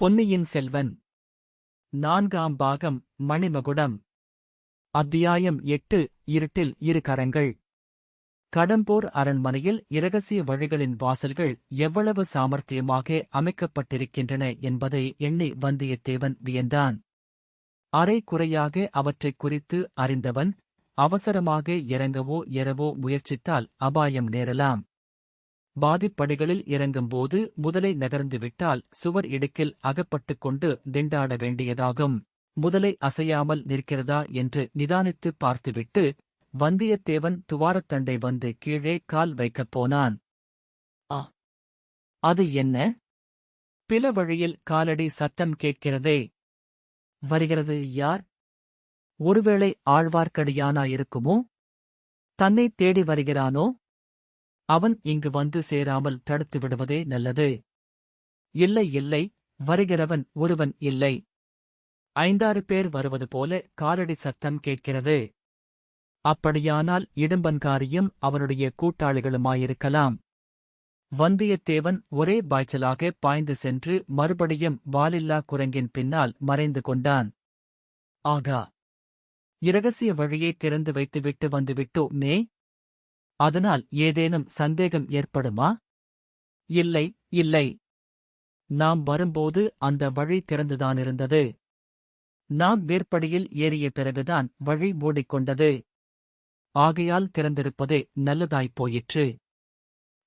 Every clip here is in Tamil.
பொன்னியின் செல்வன் நான்காம் பாகம் மணிமகுடம். அத்தியாயம் 8. இருட்டில் இரு கரங்கள். கடம்பூர் அரண்மனையில் இரகசிய வழிகளின் வாசல்கள் எவ்வளவு சாமர்த்தியமாக அமைக்கப்பட்டிருக்கின்றன என்பதை எண்ணி வந்தியத்தேவன் வியந்தான். அரை குறையாக அவற்றைக் குறித்து அறிந்தவன் அவசரமாக இறங்கவோ ஏறவோ முயற்சித்தால் அபாயம் நேரலாம். பாதிப்படிகளில் இறங்கும்போது முதலை நகர்ந்துவிட்டால் சுவர் இடுக்கில் அகப்பட்டுக் கொண்டு திண்டாட வேண்டியதாகும். முதலை அசையாமல் நிற்கிறதா என்று நிதானித்துப் பார்த்துவிட்டு வந்தியத்தேவன் துவாரத்தண்டை வந்து கீழே கால் வைக்கப் போனான். அது என்ன? பில வழியில் காலடி சத்தம் கேட்கிறதே. வருகிறது யார்? ஒருவேளை ஆழ்வார்க்கடியானாயிருக்குமோ? தன்னைத் தேடி வருகிறானோ? அவன் இங்கு வந்து சேராமல் தடுத்து விடுவதே நல்லது. இல்லை இல்லை, வருகிறவன் ஒருவன் இல்லை. 5-6 பேர் வருவது போல காலடி சத்தம் கேட்கிறது. அப்படியானால் இடும்பன்காரியும் அவனுடைய கூட்டாளிகளுமாயிருக்கலாம். வந்தியத்தேவன் ஒரே பாய்ச்சலாக பாய்ந்து சென்று மறுபடியும் வாலில்லா குரங்கின் பின்னால் மறைந்து கொண்டான். ஆகா! இரகசிய வழியை திறந்து வைத்துவிட்டு வந்துவிட்டோமே. அதனால் ஏதேனும் சந்தேகம் ஏற்படுமா? இல்லை இல்லை, நாம் வரும்போது அந்த வழி திறந்துதானிருந்தது. நாம் வேற்படியில் ஏறிய பிறகுதான் வழி மூடிக்கொண்டது. ஆகையால் திறந்திருப்பதே நல்லதாய்ப் போயிற்று.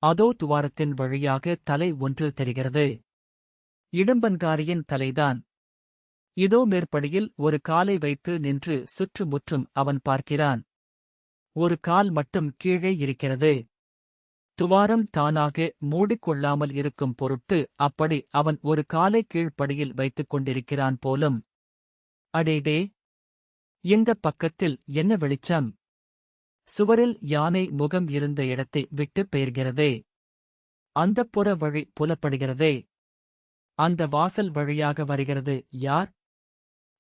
அதோ துவாரத்தின் வழியாக தலை ஒன்று தெரிகிறது. இடும்பன்காரியின் தலைதான். இதோ மேற்படியில் ஒரு காலை வைத்து நின்று சுற்றுமுற்றும் அவன் பார்க்கிறான். ஒரு கால் மட்டும் கீழே இருக்கிறது. துவாரம் தானாக மூடிக்கொள்ளாமல் இருக்கும் பொருட்டு அப்படி அவன் ஒரு காலை கீழ்ப்படியில் வைத்துக் கொண்டிருக்கிறான் போலும். அடேடே! இந்தப் பக்கத்தில் என்ன வெளிச்சம்! சுவரில் யானை முகம் இருந்த இடத்தை விட்டுப் பெயர்கிறதே. அந்தப்புற வழி புலப்படுகிறதே. அந்த வாசல் வழியாக வருகிறது யார்?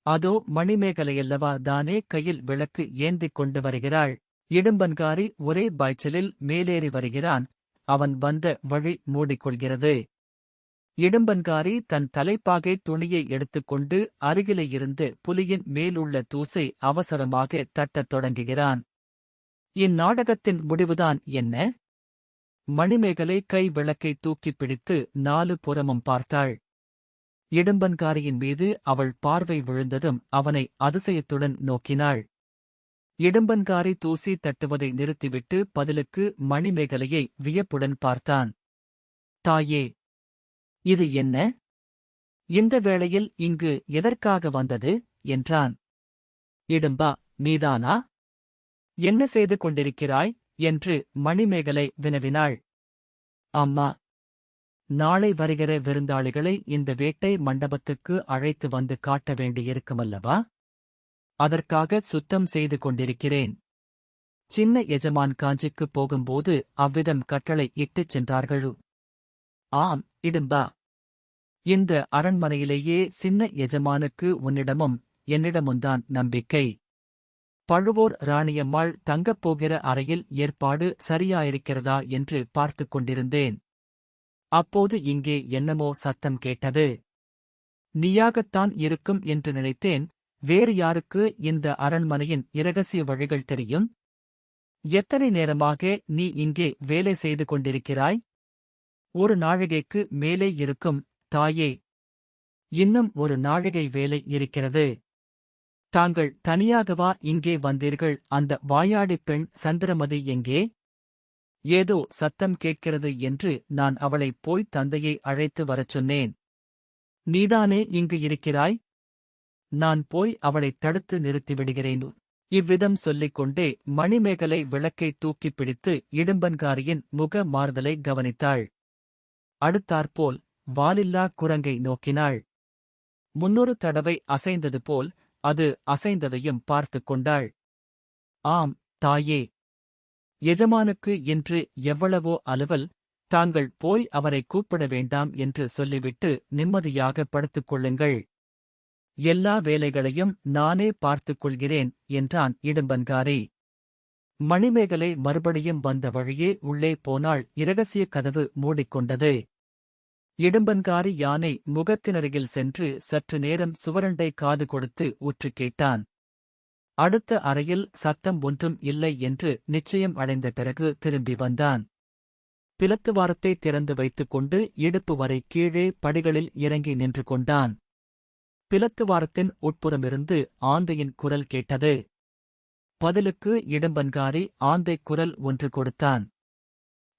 அதோ மணிமேகலையல்லவா, தானே கையில் விளக்கு ஏந்திக் கொண்டு வருகிறாள். இடும்பன்காரி ஒரே பாய்ச்சலில் மேலேறி வருகிறான். அவன் வந்த வழி மூடிக்கொள்கிறது. இடும்பன்காரி தன் தலைப்பாகை துணியை எடுத்துக்கொண்டு அருகிலே இருந்து புலியின் மேலுள்ள தூசை அவசரமாக தட்டத் தொடங்குகிறான். இந்நாடகத்தின் முடிவுதான் என்ன? மணிமேகலை கை விளக்கை தூக்கிப் பிடித்து 4 புறமும் பார்த்தாள். இடும்பன்காரியின் மீது அவள் பார்வை விழுந்ததும் அவனை அதிசயத்துடன் நோக்கினாள். இடும்பன்காரி தூசி தட்டுவதை நிறுத்திவிட்டு பதிலுக்கு மணிமேகலையை வியப்புடன் பார்த்தான். தாயே! இது என்ன? இந்த வேளையில் இங்கு எதற்காக வந்தது? என்றான். இடும்பா, நீதானா? என்ன செய்து கொண்டிருக்கிறாய்? என்று மணிமேகலை வினவினாள். அம்மா, நாளை வருகிற விருந்தாளிகளை இந்த வேட்டை மண்டபத்துக்கு அழைத்து வந்து காட்ட வேண்டியிருக்குமல்லவா? அதற்காக சுத்தம் செய்து கொண்டிருக்கிறேன். சின்ன எஜமான் காஞ்சிக்குப் போகும்போது அவ்விதம் கட்டளை இட்டுச் சென்றார்கள். ஆம் இடும்பா, இந்த அரண்மனையிலேயே சின்ன எஜமானுக்கு உன்னிடமும் என்னிடமும்தான் நம்பிக்கை. பழுவூர் ராணியம்மாள் தங்கப்போகிற அறையில் ஏற்பாடு சரியாயிருக்கிறதா என்று பார்த்துக் கொண்டிருந்தேன். அப்போது இங்கே என்னமோ சத்தம் கேட்டது. நீயாகத்தான் இருக்கும் என்று நினைத்தேன். வேறு யாருக்கு இந்த அரண்மனையின் இரகசிய வழிகள் தெரியும்? எத்தனை நேரமாக நீ இங்கே வேலை செய்து கொண்டிருக்கிறாய்? 1 நாழிகைக்கு மேலே இருக்கும், தாயே. இன்னும் 1 நாழிகை வேலை இருக்கிறது. தாங்கள் தனியாகவா இங்கே வந்தீர்கள்? அந்த வாயாடிப் பெண் சந்திரமதி எங்கே? ஏதோ சத்தம் கேட்கிறது என்று நான் அவளைப் போய் தந்தையை அழைத்து வரச் சொன்னேன். நீதானே இங்கு இருக்கிறாய்? நான் போய் அவளைத் தடுத்து நிறுத்திவிடுகிறேன். இவ்விதம் சொல்லிக் கொண்டே மணிமேகலை விளக்கை தூக்கிப் பிடித்து இடும்பன்காரியின் முக மாறுதலை கவனித்தாள். அடுத்தாற்போல் வாலில்லா குரங்கை நோக்கினாள். 300 தடவை அசைந்தது போல் அது அசைந்ததையும் பார்த்துக் கொண்டாள். ஆம் தாயே, எஜமானுக்கு இன்று எவ்வளவோ அலுவல். தாங்கள் போய் அவரை கூப்பிட வேண்டாம் என்று சொல்லிவிட்டு நிம்மதியாக படுத்துக் கொள்ளுங்கள். எல்லா வேலைகளையும் நானே பார்த்துக் கொள்கிறேன் என்றான் இடும்பன்காரி. மணிமேகலை மறுபடியும் வந்த வழியே உள்ளே போனாள். இரகசிய கதவு மூடிக்கொண்டது. இடும்பன்காரி யானை முகத்தினருகில் சென்று சற்று நேரம் சுவரண்டை காது கொடுத்து உற்றுக் கேட்டான். அடுத்த அறையில் சத்தம் ஒன்றும் இல்லை என்று நிச்சயம் அடைந்த பிறகு திரும்பி வந்தான். பிலத்துவாரத்தை திறந்து வைத்துக் கொண்டு இடுப்பு வரை கீழே படிகளில் இறங்கி நின்று கொண்டான். பிலத்துவாரத்தின் உட்புறமிருந்து ஆந்தையின் குரல் கேட்டது. பதிலுக்கு இடும்பன்காரி ஆந்தைக் குரல் ஒன்று கொடுத்தான்.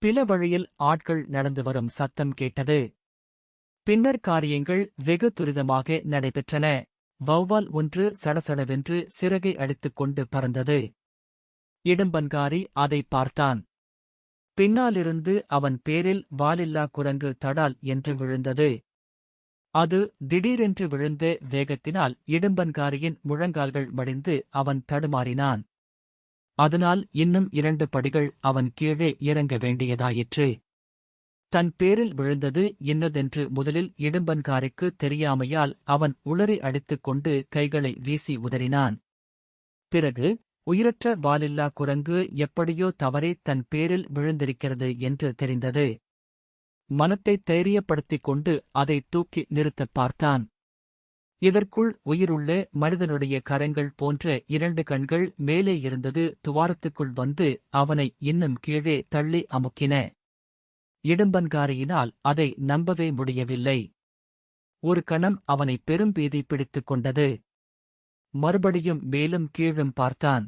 பில வழியில் ஆட்கள் நடந்து வரும் சத்தம் கேட்டது. பின்னர் காரியங்கள் வெகு துரிதமாக நடைபெற்றன. வௌவால் ஒன்று சடசடவென்று சிறகை அடித்துக் கொண்டு பறந்தது. இடும்பன்காரி அதை பார்த்தான். பின்னாலிருந்து அவன் பேரில் வாலில்லா குரங்கு தடால் என்று விழுந்தது. அது திடீரென்று விழுந்த வேகத்தினால் இடும்பன்காரியின் முழங்கால்கள் மடிந்து அவன் தடுமாறினான். அதனால் இன்னும் 2 படிகள் அவன் கீழே இறங்க வேண்டியதாயிற்று. தன் பேரில் விழுந்தது இன்னதென்று முதலில் இடும்பன்காரிக்கு தெரியாமையால் அவன் உளறி அடித்துக் கொண்டு கைகளை வீசி உதறினான். பிறகு உயிரற்ற வாலில்லா குரங்கு எப்படியோ தவறி தன் பேரில் விழுந்திருக்கிறது என்று தெரிந்தது. மனத்தை தைரியப்படுத்திக் கொண்டு அதை தூக்கி நிறுத்தப் பார்த்தான். இதற்குள் உயிருள்ள மனிதனுடைய கரங்கள் போன்ற 2 கண்கள் மேலே இருந்தது துவாரத்துக்குள் வந்து அவனை இன்னும் கீழே தள்ளி அமுக்கின. இடும்பன்காரியினால் அதை நம்பவே முடியவில்லை. ஒரு கணம் அவனை பெரும் பீதி பிடித்துக் கொண்டது. மறுபடியும் மேலும் கீழும் பார்த்தான்.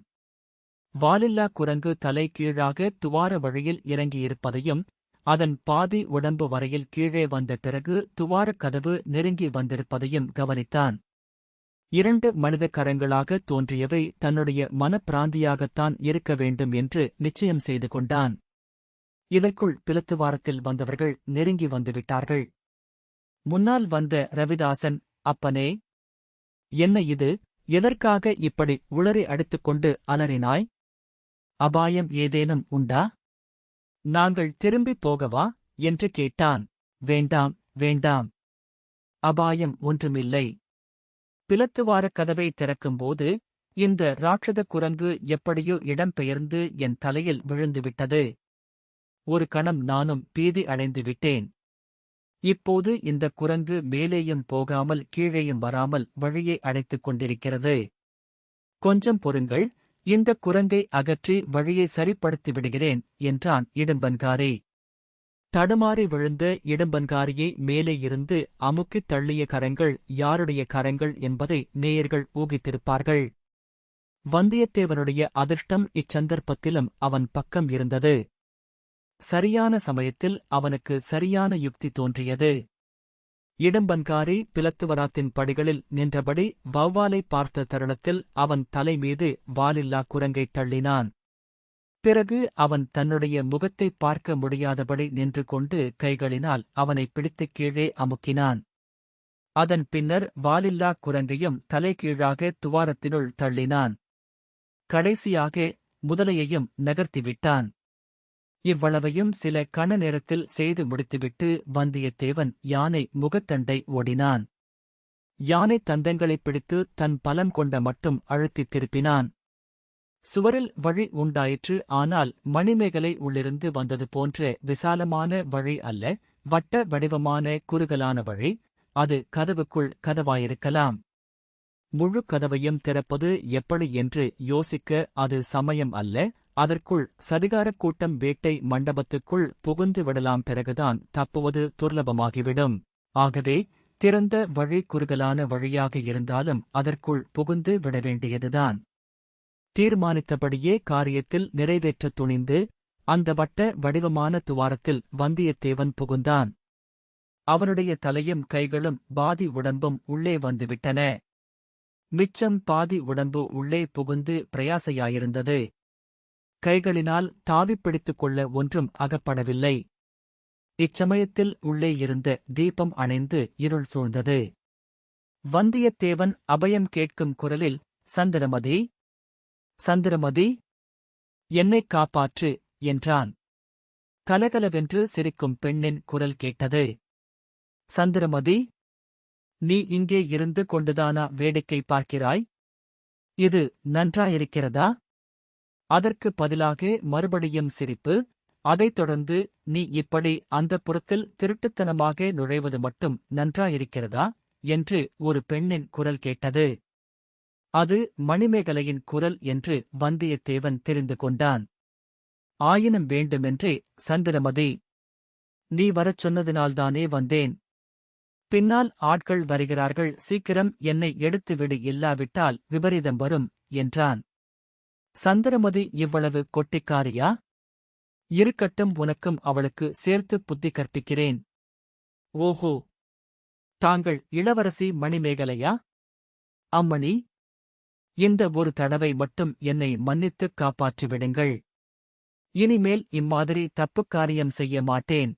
வாலில்லா குரங்கு தலை கீழாக துவார வழியில் இறங்கியிருப்பதையும் அதன் பாதி உடம்பு வரையில் கீழே வந்த பிறகு துவாரக் கதவு நெருங்கி வந்திருப்பதையும் கவனித்தான். 2 மனித கரங்களாக தோன்றியவை தன்னுடைய மனப்பிராந்தியாகத்தான் இருக்க வேண்டும் என்று நிச்சயம் செய்து கொண்டான். இதற்குள் பிலத்துவாரத்தில் வந்தவர்கள் நெருங்கி வந்துவிட்டார்கள். முன்னால் வந்த ரவிதாசன், அப்பனே, என்ன இது, எதற்காக இப்படி உளறி அடித்துக்கொண்டு அலறினாய்? அபாயம் ஏதேனும் உண்டா? நாங்கள் திரும்பிப் போகவா என்று கேட்டான். வேண்டாம், வேண்டாம், அபாயம் ஒன்றுமில்லை. பிலத்துவாரக் கதவை திறக்கும்போது இந்த ராட்சத குரங்கு எப்படியோ இடம்பெயர்ந்து என் தலையில் விழுந்துவிட்டது. ஒரு கணம் நானும் பீதி அடைந்து விட்டேன். இப்போது இந்த குரங்கு மேலேயும் போகாமல் கீழேயும் வராமல் வழியை அடைத்துக் கொண்டிருக்கிறது. கொஞ்சம் பொறுங்கள், இந்த குரங்கை அகற்றி வழியை சரிப்படுத்தி விடுகிறேன் என்றான் இடும்பன்காரி. தடுமாறி விழுந்த இடும்பன்காரியை மேலே இருந்து அமுக்கித் தள்ளிய கரங்கள் யாருடைய கரங்கள் என்பதை நேயர்கள் ஊகித்திருப்பார்கள். வந்தியத்தேவனுடைய அதிர்ஷ்டம் இச்சந்தர்ப்பத்திலும் அவன் பக்கம் இருந்தது. சரியான சமயத்தில் அவனுக்கு சரியான யுக்தி தோன்றியது. இடும்பன்காரி பிலத்துவராத்தின் படிகளில் நின்றபடி வௌவாலை பார்த்த தருணத்தில் அவன் தலைமீது வாலில்லா குரங்கைத் தள்ளினான். பிறகு அவன் தன்னுடைய முகத்தை பார்க்க முடியாதபடி நின்று கொண்டு கைகளினால் அவனை பிடித்துக் கீழே அமுக்கினான். அதன் பின்னர் வாலில்லா குரங்கையும் தலைகீழாக துவாரத்தினுள் தள்ளினான். கடைசியாக முதலையையும் நகர்த்திவிட்டான். இவ்வளவையும் சில கண நேரத்தில் செய்து முடித்துவிட்டு வந்தியத்தேவன் யானை முகத்தண்டை ஓடினான். யானை தந்தங்களைப் பிடித்து தன் பலம் கொண்ட மட்டும் அழுத்தித் திருப்பினான். சுவரில் வழி உண்டாயிற்று. ஆனால் மணிமேகலை உள்ளிருந்து வந்தது போன்ற விசாலமான வழி அல்ல, வட்ட வடிவமான குறுகலான வழி. அது கதவுக்குள் கதவாயிருக்கலாம். முழு கதவையும் திறப்பது எப்படி என்று யோசிக்க அது சமயம் அல்ல. அதற்குள் சதிகாரக் கூட்டம் வேட்டை மண்டபத்துக்குள் புகுந்து விடலாம். பிறகுதான் தப்புவது துர்லபமாகிவிடும். ஆகவே திறந்த வழி குறுகலான வழியாக இருந்தாலும் அதற்குள் புகுந்து விடவேண்டியதுதான். தீர்மானித்தபடியே காரியத்தில் நிறைவேற்றத் துணிந்து அந்த வட்ட வடிவமான துவாரத்தில் வந்தியத்தேவன் புகுந்தான். அவனுடைய தலையும் கைகளும் பாதி உடம்பும் உள்ளே வந்துவிட்டன. மிச்சம் பாதி உடம்பு உள்ளே புகுந்து பிரயாசையாயிருந்தது. கைகளினால் தாவிப்பிடித்துக் கொள்ள ஒன்றும் அகப்படவில்லை. இச்சமயத்தில் உள்ளே இருந்த தீபம் அணைந்து இருள் சூழ்ந்தது. வந்தியத்தேவன் அபயம் கேட்கும் குரலில், சந்திரமதி, சந்திரமதி, என்னைக் காப்பாற்று என்றான். கலகலவென்று சிரிக்கும் பெண்ணின் குரல் கேட்டது. சந்திரமதி, நீ இங்கே இருந்து கொண்டுதானா வேடிக்கை பார்க்கிறாய்? இது நன்றாயிருக்கிறதா? அதற்கு பதிலாக மறுபடியும் சிரிப்பு. அதைத் தொடர்ந்து, நீ இப்படி அந்தப்புரத்தில் திருட்டுத்தனமாக நுழைவது மட்டும் நன்றாயிருக்கிறதா? என்று ஒரு பெண்ணின் குரல் கேட்டது. அது மணிமேகலையின் குரல் என்று வந்தியத்தேவன் தெரிந்து கொண்டான். ஆயினும் வேண்டுமென்றே, சந்திரமதி, நீ வரச் சொன்னதினால்தானே வந்தேன். பின்னால் ஆட்கள் வருகிறார்கள், சீக்கிரம் என்னை எடுத்துவிடு, இல்லாவிட்டால் விபரீதம் வரும் என்றான். சந்திரமதி இவ்வளவு கொட்டிக்காரியா? இருக்கட்டும், உனக்கும் அவளுக்கு சேர்த்து புத்தி கற்பிக்கிறேன். ஓஹோ, தாங்கள் இளவரசி மணிமேகலையா? அம்மணி, இந்த ஒரு தடவை மட்டும் என்னை மன்னித்துக் காப்பாற்றிவிடுங்கள். இனிமேல் இம்மாதிரி தப்புக் காரியம் செய்ய மாட்டேன்.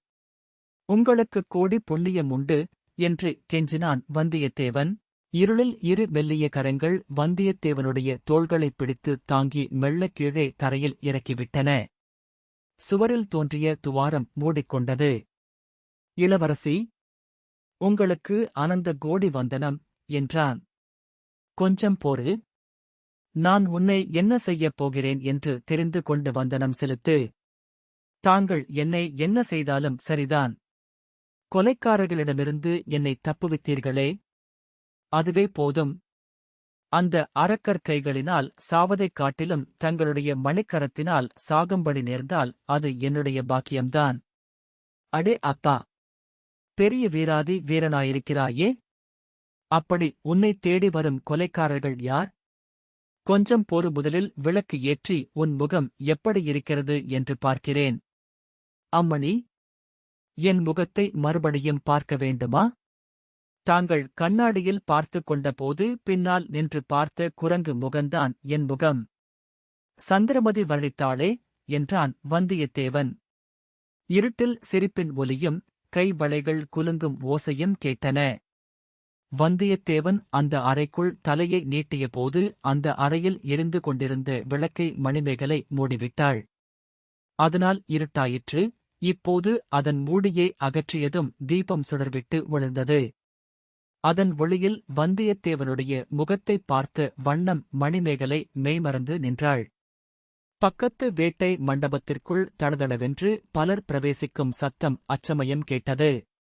உங்களுக்குக் கோடி புண்ணியம் உண்டு என்று கெஞ்சினான் வந்தியத்தேவன். இருளில் இரு மெல்லிய கரங்கள் வந்தியத்தேவனுடைய தோள்களைப் பிடித்து தாங்கி மெல்ல கீழே தரையில் இறக்கிவிட்டன. சுவரில் தோன்றிய துவாரம் மூடிக்கொண்டது. இளவரசி, உங்களுக்கு அனந்த கோடி வந்தனம் என்றான். கொஞ்சம் பொறு, நான் உன்னை என்ன செய்யப் போகிறேன் என்று தெரிந்து கொண்டு வந்தனம் செலுத்து. தாங்கள் என்னை என்ன செய்தாலும் சரிதான். கொலைக்காரர்களிடமிருந்து என்னை தப்புவித்தீர்களே, அதுவே போதும். அந்த அரக்கர் கைகளினால் சாவதைக் காட்டிலும் தங்களுடைய மணிக்கரத்தினால் சாகும்படி நேர்ந்தால் அது என்னுடைய பாக்கியம்தான். அடே அப்பா, பெரிய வீராதி வீரனாயிருக்கிறாயே! அப்படி உன்னைத் தேடி வரும் கொலைக்காரர்கள் யார்? கொஞ்சம் பொறு, முதலில் விளக்கு ஏற்றி உன் முகம் எப்படியிருக்கிறது என்று பார்க்கிறேன். அம்மணி, என் முகத்தை மறுபடியும் பார்க்க வேண்டுமா? தாங்கள் கண்ணாடியில் பார்த்துக் கொண்டபோது பின்னால் நின்று பார்த்த குரங்கு முகந்தான் என் முகம். சந்திரமதி வழித்தாளே என்றான் வந்தியத்தேவன். இருட்டில் சிரிப்பின் ஒலியும் கை வளைகள் குலுங்கும் ஓசையும் கேட்டன. வந்தியத்தேவன் அந்த அறைக்குள் தலையை நீட்டியபோது அந்த அறையில் எரிந்து கொண்டிருந்த விளக்கை மணிமேகலை மூடிவிட்டாள். அதனால் இருட்டாயிற்று. இப்போது அதன் மூடியை அகற்றியதும் தீபம் சுடர்விட்டு விழுந்தது. அதன் ஒளியில் வந்தியத்தேவனுடைய முகத்தைப் பார்த்த வண்ணம் மணிமேகலை மெய்மறந்து நின்றாள். பக்கத்து வேட்டை மண்டபத்திற்குள் தடதடவென்று பலர் பிரவேசிக்கும் சத்தம் அச்சமயம் கேட்டது.